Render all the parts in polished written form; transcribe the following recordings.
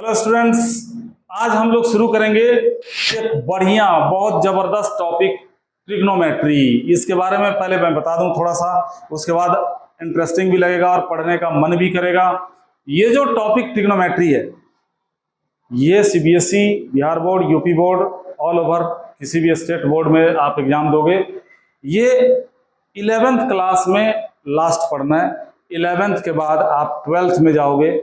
Hello students, आज हम लोग शुरू करेंगे एक बढ़िया बहुत जबरदस्त टॉपिक ट्रिग्नोमेट्री। इसके बारे में पहले मैं बता दूं थोड़ा सा, उसके बाद इंटरेस्टिंग भी लगेगा और पढ़ने का मन भी करेगा। ये जो टॉपिक ट्रिग्नोमेट्री है, ये CBSE, Bihar board, UP board, all over किसी भी स्टेट बोर्ड में आप एग्जाम दोगे। ये 11th क्लास में लास्ट पढ़ना है। 11th के बाद आप 12th में जाओगे,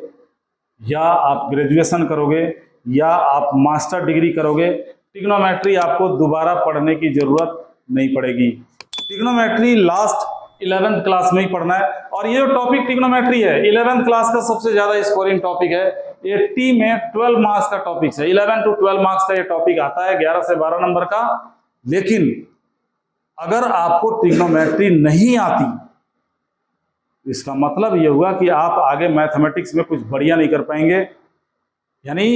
या आप ग्रेजुएशन करोगे, या आप मास्टर डिग्री करोगे। ट्रिग्नोमेट्री आपको दोबारा पढ़ने की जरूरत नहीं पड़ेगी। ट्रिग्नोमेट्री लास्ट 11th क्लास में ही पढ़ना है। और ये जो टॉपिक ट्रिग्नोमेट्री है, 11th क्लास का सबसे ज्यादा स्कोरिंग टॉपिक है। 80 में 12 मार्क्स का टॉपिक है। 11 to 12 मार्क्स का ये टॉपिक आता है, 11 से 12 नंबर का। लेकिन अगर आपको ट्रिग्नोमेट्री नहीं आती, इसका मतलब यह हुआ कि आप आगे मैथमेटिक्स में कुछ बढ़िया नहीं कर पाएंगे। यानी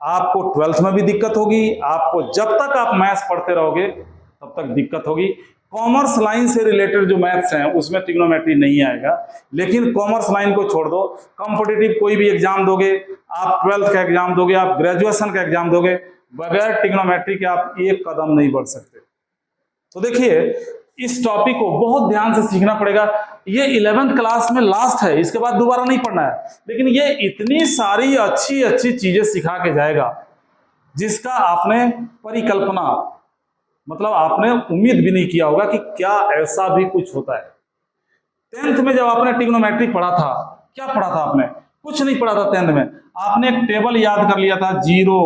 आपको 12th में भी दिक्कत होगी, आपको जब तक आप मैथ्स पढ़ते रहोगे तब तक दिक्कत होगी। कॉमर्स लाइन से रिलेटेड जो मैथ्स हैं उसमें ट्रिग्नोमेट्री नहीं आएगा। लेकिन कॉमर्स लाइन को छोड़ दो, कॉम्पिटिटिव कोई भी एग्जाम दोगे, आप 12th का एग्जाम दोगे, आप ग्रेजुएशन का एग्जाम दोगे, बगैर ट्रिग्नोमेट्री के आप एक कदम नहीं बढ़ सकते। तो देखिए, इस टॉपिक को बहुत ध्यान से सीखना पड़ेगा। ये 11th क्लास में लास्ट है, इसके बाद दोबारा नहीं पढ़ना है। लेकिन ये इतनी सारी अच्छी अच्छी चीजें सिखा के जाएगा जिसका आपने परिकल्पना, मतलब आपने उम्मीद भी नहीं किया होगा कि क्या ऐसा भी कुछ होता है। 10th में जब आपने ट्रिग्नोमेट्री पढ़ा था, क्या पढ़ा था आपने? कुछ नहीं पढ़ा था 10th में। आपने एक टेबल याद कर लिया था, 0,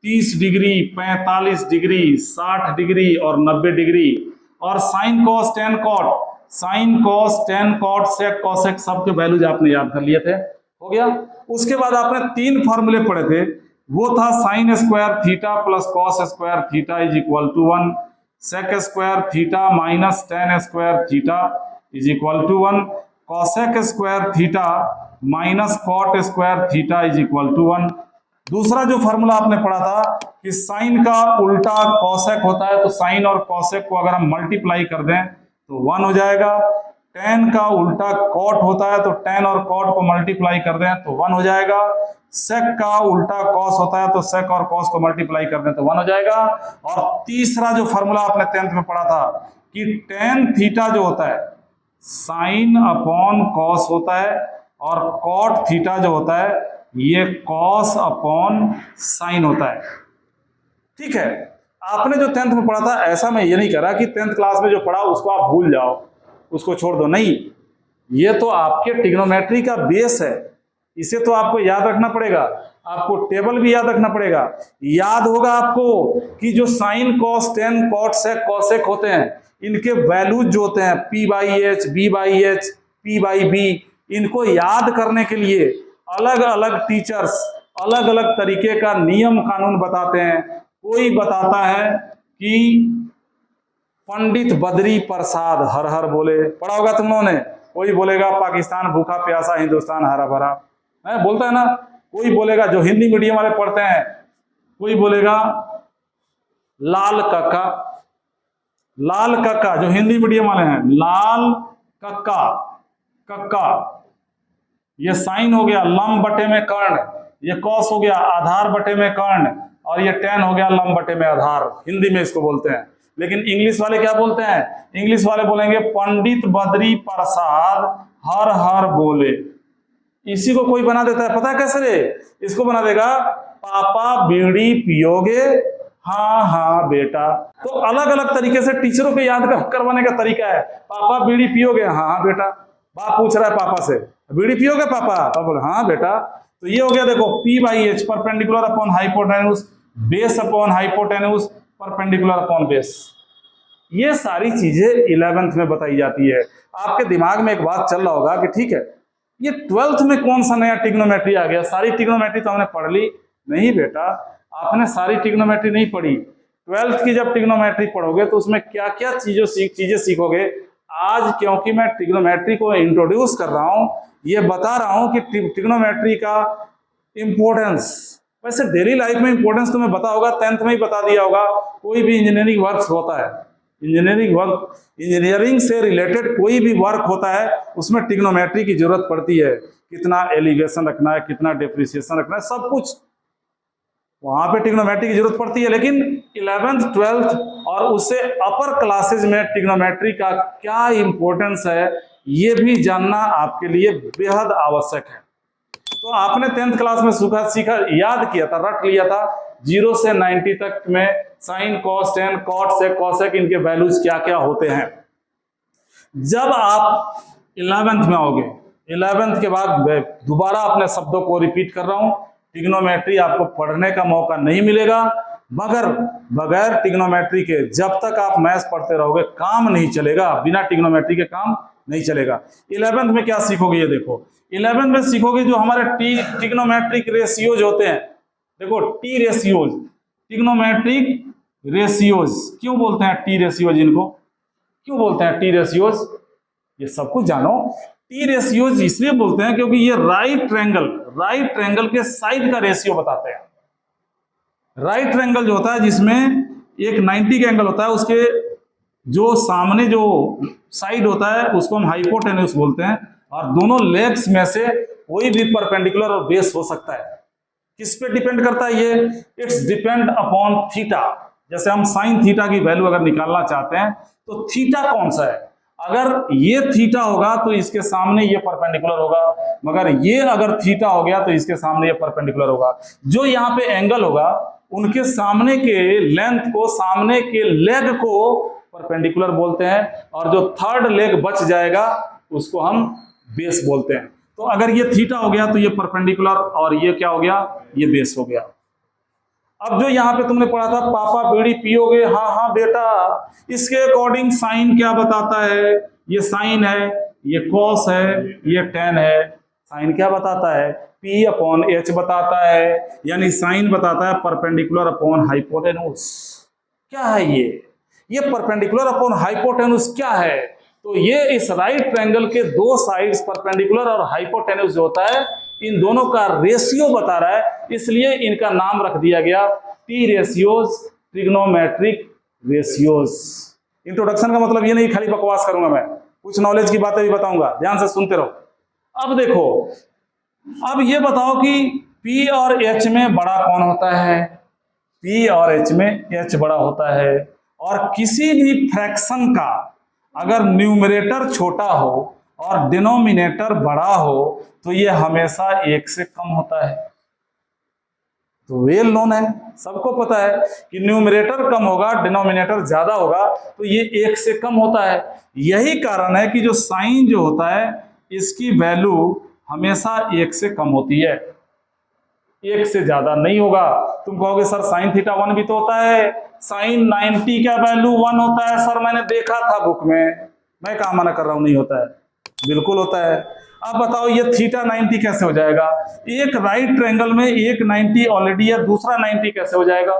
30 डिग्री, 45 डिग्री, 60 डिग्री और 90 डिग्री, और sine cos tan cot, sine cos tan cot sec cosec सबके वैल्यूज आपने याद कर लिए थे। हो गया। उसके बाद आपने 3 फॉर्मूले पढ़े थे। वो था sine square theta plus cos square theta is equal to 1, sec square theta minus tan square theta is equal to 1, cosec square theta minus cot square theta is equal to 1। दूसरा जो फॉर्मूला आपने पढ़ा था कि sign का उल्टा cosec होता है, तो साइन और कॉसेक को अगर हम मल्टीप्लाई कर दें तो 1 हो जाएगा। टेन का उल्टा कॉट होता है, तो टेन और कॉट को मल्टीप्लाई कर दें तो 1 हो जाएगा। सेक का उल्टा कॉस होता है, तो सेक और कॉस को मल्टीप्लाई कर दें तो 1 हो जाएगा। और तीसरा जो फॉर्मूला आपने 10th में पढ़ा था कि टेन थीटा जो होता है साइन अपॉन कॉस होता है, और कॉट थीटा जो होता है ये कॉस अपॉन साइन होता है। ठीक है, आपने जो 10th में पढ़ा था, ऐसा मैं ये नहीं कह रहा कि 10th क्लास में जो पढ़ा उसको आप भूल जाओ, उसको छोड़ दो, नहीं। ये तो आपके ट्रिग्नोमेट्री का बेस है, इसे तो आपको याद रखना पड़ेगा। आपको टेबल भी याद रखना पड़ेगा। याद होगा आपको कि जो sine cos tan cot sec cosec होते हैं, इनके वैल्यूज जो होते हैं P/H, B/H, P/B, इनको याद करने के लिए अलग अलग टीचर्स अलग अलग तरीके का नियम कानून बताते हैं। कोई बताता है कि पंडित बद्री प्रसाद हर हर बोले, पढ़ा होगा तुम लोगों ने। कोई बोलेगा पाकिस्तान भूखा प्यासा, हिंदुस्तान हरा भरा, है बोलता है ना। कोई बोलेगा, जो हिंदी मीडियम वाले पढ़ते हैं, कोई बोलेगा लाल कक्का, लाल कक्का, जो हिंदी मीडियम वाले हैं, लाल कक्का, कक्का। ये साइन हो गया लम बटे में कर्ण, ये कॉस हो गया आधार बटे में कर्ण, और ये टेन हो गया लम बटे में आधार। हिंदी में इसको बोलते हैं। लेकिन इंग्लिश वाले क्या बोलते हैं? इंग्लिश वाले बोलेंगे पंडित बद्री प्रसाद हर हर बोले। इसी को कोई बना देता है, पता है कैसे रे? इसको बना देगा पापा बीड़ी पियोगे, हाँ हाँ बेटा। तो अलग अलग तरीके से टीचरों को याद करवाने का तरीका है। पापा बीड़ी पियोगे, हाँ हाँ बेटा। बाप पूछ रहा है पापा से, बीड़ी पियोगे पापा? पापा बोले हाँ बेटा। तो ये हो गया, देखो P/H perpendicular upon hypotenuse, base upon hypotenuse, perpendicular upon base. ये सारी चीजें 11th में बताई जाती है। आपके दिमाग में एक बात चल रहा होगा कि ठीक है, ये 12th में कौन सा नया ट्रिग्नोमेट्री आ गया? सारी ट्रिग्नोमेट्री तो हमने पढ़ ली। नहीं बेटा, आपने सारी ट्रिग्नोमेट्री नहीं पढ़ी। 12th की जब ट्रिग्नोमेट्री पढ़ोगे तो उसमें क्या क्या चीजें सीखोगे। आज क्योंकि मैं ट्रिग्नोमेट्री को इंट्रोड्यूस कर रहा हूं, ये बता रहा हूं कि ट्रिग्नोमेट्री का इंपॉर्टेंस, वैसे डेली लाइफ में इंपॉर्टेंस तुम्हें बता होगा, 10th में ही बता दिया होगा। कोई भी इंजीनियरिंग वर्क्स होता है इंजीनियरिंग वर्क, इंजीनियरिंग से रिलेटेड कोई भी वर्क होता है उसमें ट्रिग्नोमेट्री की जरूरत पड़ती है। कितना एलिवेशन रखना है, कितना डेप्रिसिएशन रखना है, सब कुछ वहां पे ट्रिग्नोमेट्री की जरूरत पड़ती है। लेकिन 11th 12th और उससे अपर क्लासेज में ट्रिग्नोमेट्री का क्या इंपॉर्टेंस है ये भी जानना आपके लिए बेहद आवश्यक है। तो आपने 10th क्लास में सीखा, याद किया था, रट लिया था 0 से 90 तक में sign, cos, tan, cot, sec, cosec, इनके वैल्यूज क्या क्या होते हैं। जब आप 11th में आओगे, 11th के बाद दोबारा अपने शब्दों को रिपीट कर रहा हूं, ट्रिग्नोमेट्री आपको पढ़ने का मौका नहीं मिलेगा। मगर बगैर ट्रिग्नोमेट्री के जब तक आप मैथ्स पढ़ते रहोगे काम नहीं चलेगा, बिना ट्रिग्नोमेट्री के काम नहीं चलेगा। 11th में क्या सीखोगे, ये देखो 11th में सीखोगे जो हमारे ट्रिग्नोमेट्रिक रेशियोज होते हैं। देखो टी रेशियोज, ट्रिग्नोमेट्रिक रेशियोज क्यों बोलते हैं टी रेशियोज, इनको क्यों बोलते हैं टी रेशियोज, ये सब कुछ जानो। टी रेशियोज इसलिए बोलते हैं क्योंकि ये राइट ट्रायंगल के साइड का रेशियो बताते हैं। राइट ट्रायंगल जो होता है जिसमें एक 90 का एंगल होता है, उसके जो सामने जो साइड होता है उसको हम हाइपोटेन्यूस बोलते हैं, और दोनों लेग्स में से कोई भी परपेंडिकुलर और बेस हो सकता है। किस पे डिपेंड करता है ये, इट्स डिपेंड अपॉन थीटा। जैसे हम साइन थीटा की वैल्यू अगर निकालना चाहते हैं तो थीटा कौन सा है, अगर ये थीटा होगा तो इसके सामने ये परपेंडिकुलर होगा, मगर ये अगर थीटा हो गया तो इसके सामने ये परपेंडिकुलर होगा। जो यहाँ पे एंगल होगा उनके सामने के लेंथ को, सामने के लेग को परपेंडिकुलर बोलते हैं, और जो थर्ड लेग बच जाएगा उसको हम बेस बोलते हैं। तो अगर ये थीटा हो गया तो ये परपेंडिकुलर, और ये क्या हो गया, ये बेस हो गया। अब जो यहाँ पे तुमने पढ़ा था पापा बीड़ी पियोगे, हाँ हाँ बेटा, इसके अकॉर्डिंग साइन क्या बताता है, ये साइन है, ये कॉस है, ये टेन है। साइन क्या बताता है, P अपॉन H बताता है, यानी साइन बताता है परपेंडिकुलर अपॉन हाइपोटेन्यूस। क्या है ये परपेंडिकुलर अपॉन हाइपोटेन्यूस क्या है, तो ये इस राइट ट्रायंगल के दो साइड्स परपेंडिकुलर और हाइपोटेन्यूस जो होता है इन दोनों का रेशियो बता रहा है, इसलिए इनका नाम रख दिया गया T ratios, trigonometric ratios. Introduction का मतलब ये नहीं खाली बकवास करूंगा मैं, कुछ नॉलेज की बातें भी बताऊंगा, ध्यान से सुनते रहो। अब देखो, अब ये बताओ कि P और H में बड़ा कौन होता है, P और H में H बड़ा होता है, और किसी भी फ्रैक्शन का अगर न्यूमरेटर छोटा हो और डिनोमिनेटर बड़ा हो तो ये हमेशा 1 से कम होता है। तो वेल नोन है, सबको पता है कि न्यूमरेटर कम होगा, डिनोमिनेटर ज्यादा होगा, तो ये 1 से कम होता है। यही कारण है कि जो साइन जो होता है इसकी वैल्यू हमेशा 1 से कम होती है, 1 से ज्यादा नहीं होगा। तुम कहोगे सर साइन थीटा 1 भी तो होता है, साइन 90 का वैल्यू 1 होता है। सर मैंने देखा था बुक में, मैं कहाँ मना कर रहा हूं नहीं होता है, बिल्कुल होता है। अब बताओ ये थीटा 90 कैसे हो जाएगा, एक राइट ट्रायंगल में एक 90 ऑलरेडी है, दूसरा 90 कैसे हो जाएगा,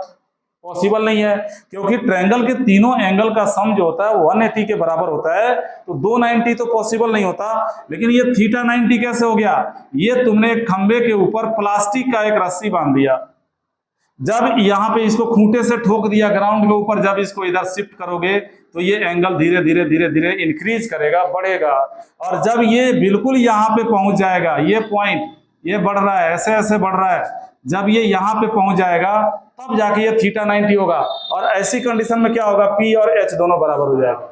पॉसिबल नहीं है, क्योंकि ट्रायंगल के तीनों एंगल का सम जो होता है 180 के बराबर होता है, तो 290 तो पॉसिबल नहीं होता। लेकिन ये थीटा 90 कैसे हो गया, ये तुमने एक खंबे के ऊपर प्लास्टिक का एक रस्सी बांध दिया, जब यहाँ पे इसको खूंटे से ठोक दिया ग्राउंड के ऊपर, जब इसको इधर शिफ्ट करोगे तो ये एंगल धीरे धीरे धीरे धीरे इंक्रीज करेगा, बढ़ेगा, और जब ये बिल्कुल यहाँ पे पहुंच जाएगा, ये पॉइंट ये बढ़ रहा है, ऐसे ऐसे बढ़ रहा है, जब ये यहाँ पे पहुंच जाएगा तब जाके ये थीटा 90 होगा। और ऐसी कंडीशन में क्या होगा, P और H दोनों बराबर हो जाएगा,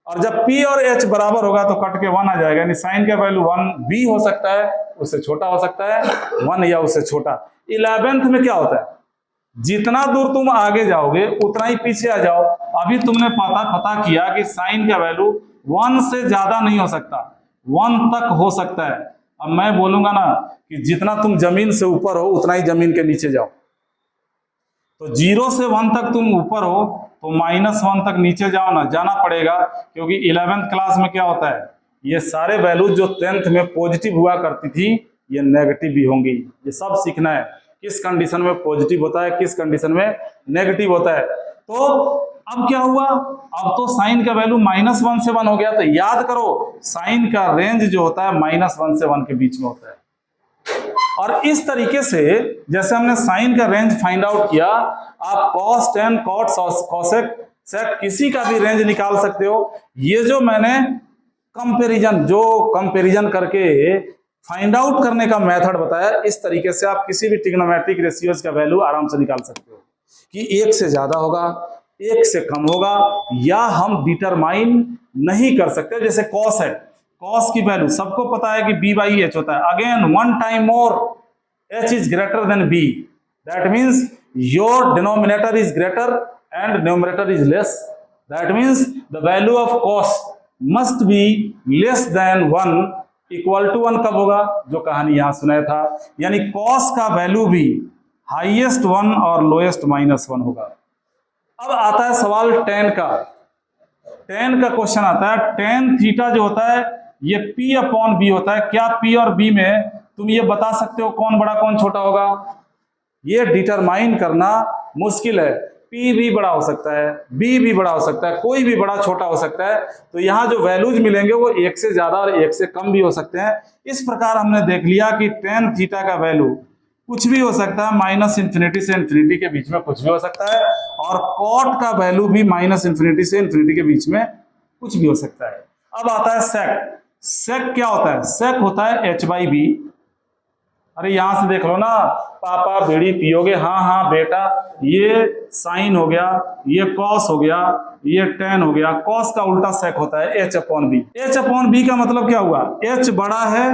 और जब P और H बराबर होगा तो कट के 1 आ जाएगा, यानी साइन का वैल्यू 1 भी हो सकता है, उससे छोटा हो सकता है, 1 या उससे छोटा। 11th में क्या होता है, जितना दूर तुम आगे जाओगे उतना ही पीछे आ जाओ। अभी तुमने पता किया कि साइन का वैल्यू 1 से ज्यादा नहीं हो सकता, 1 तक हो सकता है। अब मैं बोलूंगा ना कि जितना तुम जमीन से ऊपर हो उतना ही जमीन के नीचे जाओ, तो 0 से 1 तक तुम ऊपर हो तो -1 तक नीचे जाओ ना, जाना पड़ेगा, क्योंकि 11th क्लास में क्या होता है, ये सारे वैल्यूज जो 10th में पॉजिटिव हुआ करती थी ये नेगेटिव भी होंगी। ये सब सीखना है, किस कंडीशन में पॉजिटिव होता है, किस कंडीशन में नेगेटिव होता है। तो अब क्या हुआ, अब तो साइन का वैल्यू -1 से 1 हो गया, तो याद करो साइन का रेंज जो होता है -1 से 1 के बीच में होता है। और इस तरीके से जैसे हमने साइन का रेंज फाइंड आउट किया, आप cos, tan, cot, cosec sec किसी का भी रेंज निकाल सकते हो। ये जो मैंने कंपैरिजन करके फाइंड आउट करने का मेथड बताया, इस तरीके से आप किसी भी ट्रिग्नोमेट्रिक रेशियोज का वैल्यू आराम से निकाल सकते हो कि एक से ज्यादा होगा, एक से कम होगा, या हम डिटरमाइन नहीं कर सकते। जैसे कॉस है, कॉस की वैल्यू सबको पता है कि b बाई एच होता है। Again one time more h is greater than b, that means your denominator is greater and numerator is less, that means the value of cos must be less than 1 equal to 1 कब होगा, जो कहानी यहां सुनाया था, यानी cos का value भी हाईएस्ट 1 और लोएस्ट -1 होगा। अब आता है सवाल टेन का। टेन का क्वेश्चन आता है, टेन थीटा जो होता है ये P अपॉन बी होता है। क्या P और B में तुम ये बता सकते हो कौन बड़ा कौन छोटा होगा? ये डिटरमाइन करना मुश्किल है। P भी बड़ा हो सकता है, B भी बड़ा हो सकता है, कोई भी बड़ा छोटा हो सकता है। तो यहाँ जो वैल्यूज मिलेंगे वो एक से ज्यादा और एक से कम भी हो सकते हैं। इस प्रकार हमने देख लिया कि टेन थीटा का वैल्यू कुछ भी हो सकता है, माइनस इन्फिनिटी से इन्फिनिटी के बीच में कुछ भी हो सकता है, और कॉट का वैल्यू भी माइनस इन्फिनिटी से इन्फिनिटी के बीच में कुछ भी हो सकता है। अब आता है सेक। सेक क्या होता है? सेक होता है h बाई बी। अरे यहां से देख लो ना, पापा बीड़ी पियोगे? हाँ हाँ बेटा, ये साइन हो गया, ये कॉस हो गया, ये टेन हो गया। कॉस का उल्टा सेक होता है h upon B. h upon B का मतलब क्या हुआ? h बड़ा है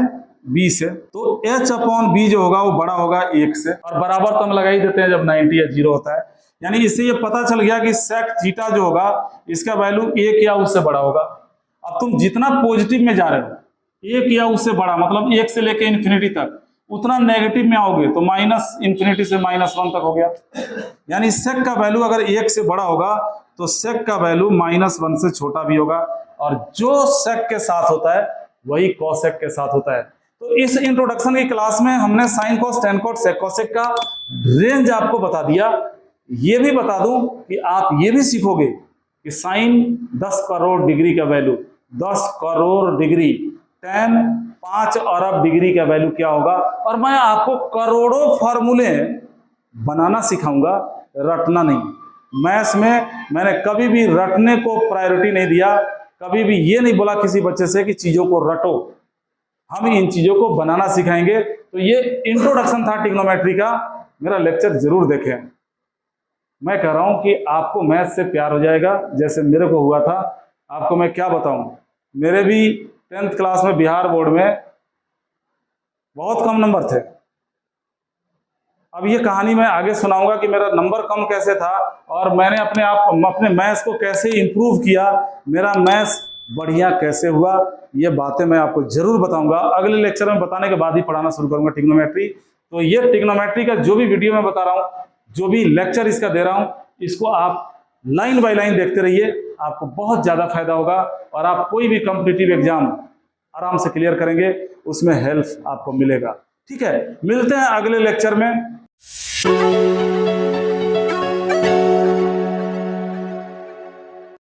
b से, तो h अपॉन बी जो होगा वो बड़ा होगा 1 से, और बराबर तो हम लगा ही देते हैं जब 90 या 0 होता है। यानी इससे ये पता चल गया कि सेक थीटा जो होगा इसका वैल्यू 1 या उससे बड़ा होगा। अब तुम जितना पॉजिटिव में जा रहे हो, 1 या उससे बड़ा मतलब 1 से लेके इन्फिनिटी तक, उतना नेगेटिव में आओगे तो माइनस इन्फिनिटी से -1 तक हो गया। यानी सेक का वैल्यू अगर 1 से बड़ा होगा तो सेक का वैल्यू -1 से छोटा भी होगा, और जो सेक के साथ होता है वही कॉसेक के साथ होता है। तो इस इंट्रोडक्शन की क्लास में हमने sine cos, tan cos, sec cosec का रेंज आपको बता दिया। ये भी बता दूं कि आप ये भी सीखोगे कि साइन 10 करोड़ डिग्री का वैल्यू 10 करोड़ डिग्री, टेन 5 अरब डिग्री का वैल्यू क्या होगा, और मैं आपको करोड़ों फॉर्मूले बनाना सिखाऊंगा, रटना नहीं। मैथ्स में मैंने कभी भी रटने को प्रायोरिटी नहीं दिया, कभी भी ये नहीं बोला किसी बच्चे से कि चीजों को रटो। हम इन चीजों को बनाना सिखाएंगे। तो ये इंट्रोडक्शन था ट्रिग्नोमेट्री का, मेरा लेक्चर जरूर देखें। मैं कह रहा हूं कि आपको मैथ से प्यार हो जाएगा जैसे मेरे को हुआ था। आपको मैं क्या बताऊं, मेरे भी 10th क्लास में बिहार बोर्ड में बहुत कम नंबर थे। अब ये कहानी मैं आगे सुनाऊंगा कि मेरा नंबर कम कैसे था और मैंने अपने मैथ्स को कैसे इंप्रूव किया, मेरा मैथ्स बढ़िया कैसे हुआ। ये बातें मैं आपको जरूर बताऊंगा। अगले लेक्चर में बताने के बाद ही पढ़ाना शुरू करूंगा ट्रिग्नोमेट्री। तो ये ट्रिग्नोमेट्री का जो भी वीडियो मैं बता रहा हूँ, जो भी लेक्चर इसका दे रहा हूँ, इसको आप लाइन बाय लाइन देखते रहिए, आपको बहुत ज्यादा फायदा होगा और आप कोई भी कॉम्पिटिटिव एग्जाम आराम से क्लियर करेंगे, उसमें हेल्प आपको मिलेगा। ठीक है, मिलते हैं अगले लेक्चर में।